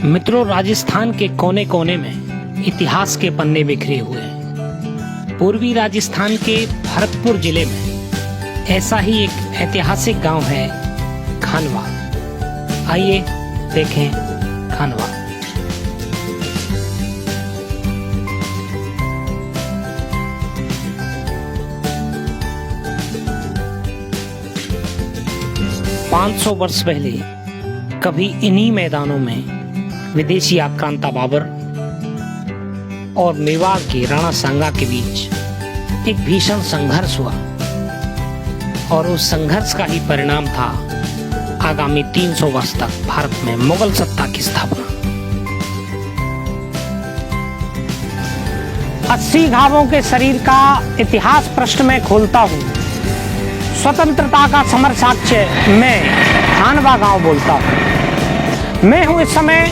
मित्रों, राजस्थान के कोने कोने में इतिहास के पन्ने बिखरे हुए हैं। पूर्वी राजस्थान के भरतपुर जिले में ऐसा ही एक ऐतिहासिक गांव है खानवा। आइए देखें खानवा। पाँच 500 वर्ष पहले कभी इन्हीं मैदानों में विदेशी आक्रांता बाबर और मेवाड़ के राणा सांगा के बीच एक भीषण संघर्ष हुआ और उस संघर्ष का ही परिणाम था आगामी 300 वर्ष तक भारत में मुगल सत्ता की स्थापना। 80 घावों के शरीर का इतिहास पृष्ठ में खोलता हूँ। स्वतंत्रता का समर साक्ष्य मैं खानवा गांव बोलता हूँ। मैं हूँ इस समय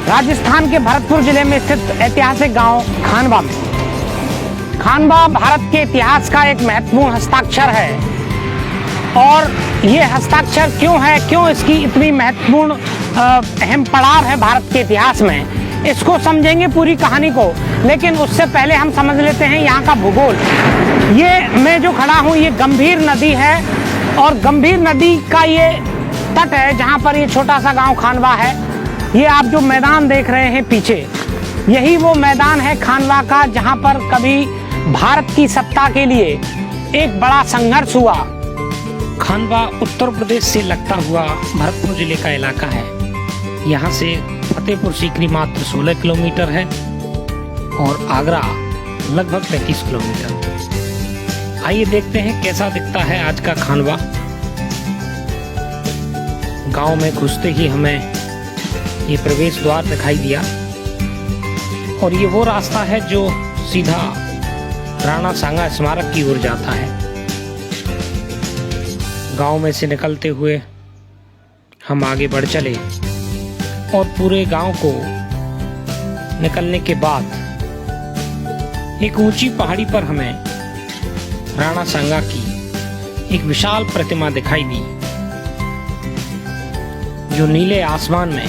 राजस्थान के भरतपुर जिले में स्थित ऐतिहासिक गांव खानवा में। खानवा भारत के इतिहास का एक महत्वपूर्ण हस्ताक्षर है। और ये हस्ताक्षर क्यों है, क्यों इसकी इतनी महत्वपूर्ण अहम पड़ाव है भारत के इतिहास में, इसको समझेंगे पूरी कहानी को। लेकिन उससे पहले हम समझ लेते हैं यहाँ का भूगोल। ये मैं जो खड़ा हूँ ये गंभीर नदी है और गंभीर नदी का ये तट है जहाँ पर ये छोटा सा गांव खानवा है। ये आप जो मैदान देख रहे हैं पीछे, यही वो मैदान है खानवा का जहाँ पर कभी भारत की सत्ता के लिए एक बड़ा संघर्ष हुआ। खानवा उत्तर प्रदेश से लगता हुआ भरतपुर जिले का इलाका है। यहाँ से फतेहपुर सीकरी मात्र 16 किलोमीटर है और आगरा लगभग 35 किलोमीटर। आइए देखते हैं कैसा दिखता है आज का खानवा। गांव में घुसते ही हमें ये प्रवेश द्वार दिखाई दिया और ये वो रास्ता है जो सीधा राणा सांगा स्मारक की ओर जाता है। गांव में से निकलते हुए हम आगे बढ़ चले और पूरे गांव को निकलने के बाद एक ऊंची पहाड़ी पर हमें राणा सांगा की एक विशाल प्रतिमा दिखाई दी जो नीले आसमान में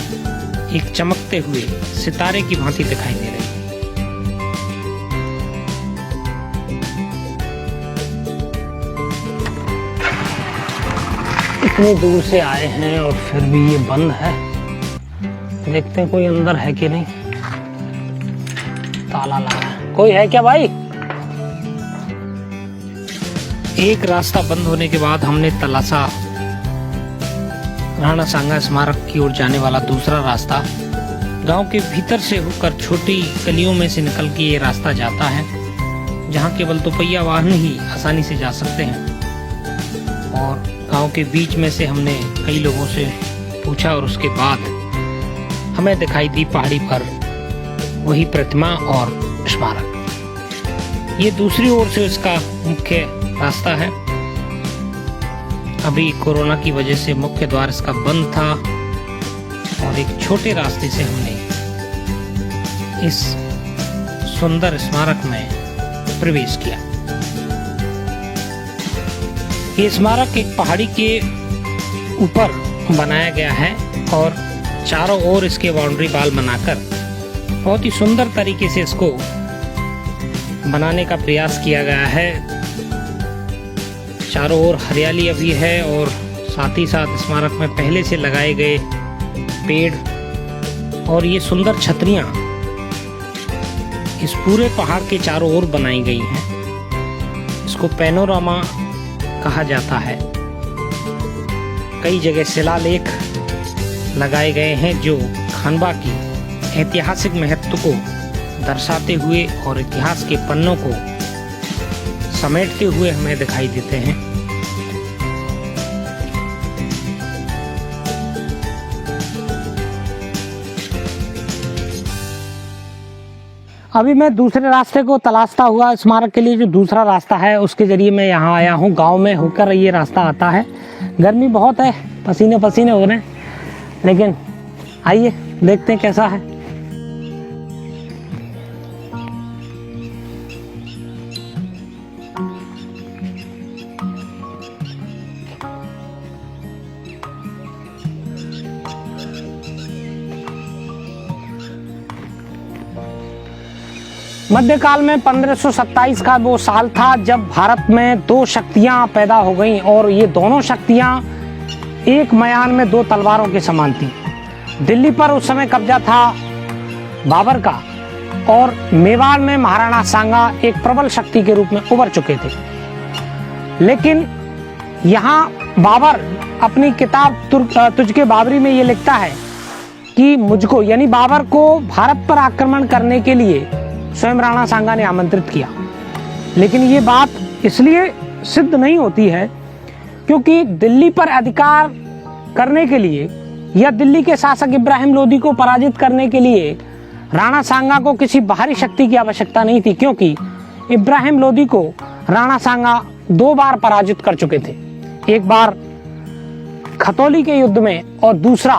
एक चमकते हुए सितारे की भांति दिखाई दे रही है। इतनी दूर से आए हैं और फिर भी ये बंद है। देखते हैं कोई अंदर है कि नहीं। ताला लगा है। कोई है क्या भाई? एक रास्ता बंद होने के बाद हमने तलाशा राणा सांगा स्मारक की ओर जाने वाला दूसरा रास्ता। गांव के भीतर से होकर छोटी गलियों में से निकल के ये रास्ता जाता है जहां केवल दोपहिया वाहन ही आसानी से जा सकते हैं। और गांव के बीच में से हमने कई लोगों से पूछा और उसके बाद हमें दिखाई दी पहाड़ी पर वही प्रतिमा और स्मारक। ये दूसरी ओर से इसका मुख्य रास्ता है। अभी कोरोना की वजह से मुख्य द्वार इसका बंद था और एक छोटे रास्ते से हमने इस सुंदर स्मारक में प्रवेश किया। ये स्मारक एक पहाड़ी के ऊपर बनाया गया है और चारों ओर इसके बाउंड्री वाल बनाकर बहुत ही सुंदर तरीके से इसको बनाने का प्रयास किया गया है। चारों ओर हरियाली अभी है और साथ ही साथ स्मारक में पहले से लगाए गए पेड़ और ये सुंदर छतरियां इस पूरे पहाड़ के चारों ओर बनाई गई हैं। इसको पैनोरामा कहा जाता है। कई जगह शिलालेख लगाए गए हैं जो खानवा की ऐतिहासिक महत्व को दर्शाते हुए और इतिहास के पन्नों को समेटते हुए हमें दिखाई देते हैं। अभी मैं दूसरे रास्ते को तलाशता हुआ स्मारक के लिए जो दूसरा रास्ता है उसके जरिए मैं यहाँ आया हूँ। गांव में होकर ये रास्ता आता है। गर्मी बहुत है, पसीने पसीने हो रहे हैं, लेकिन आइए देखते हैं कैसा है। मध्यकाल में 1527 का वो साल था जब भारत में दो शक्तियां पैदा हो गईं और ये दोनों शक्तियां एक म्यान में दो तलवारों के समान थी। दिल्ली पर उस समय कब्जा था बाबर का और मेवाड़ में महाराणा सांगा एक प्रबल शक्ति के रूप में उभर चुके थे। लेकिन यहाँ बाबर अपनी किताब तुझके बाबरी में ये लिखता है कि मुझको यानी बाबर को भारत पर आक्रमण करने के लिए स्वयं राणा सांगा ने आमंत्रित किया। लेकिन ये बात इसलिए सिद्ध नहीं होती है क्योंकि दिल्ली पर अधिकार करने के लिए या दिल्ली के शासक इब्राहिम लोदी को पराजित करने के लिए राणा सांगा को किसी बाहरी शक्ति की आवश्यकता नहीं थी, क्योंकि इब्राहिम लोदी को राणा सांगा 2 बार पराजित कर चुके थे। एक बार खतौली के युद्ध में और दूसरा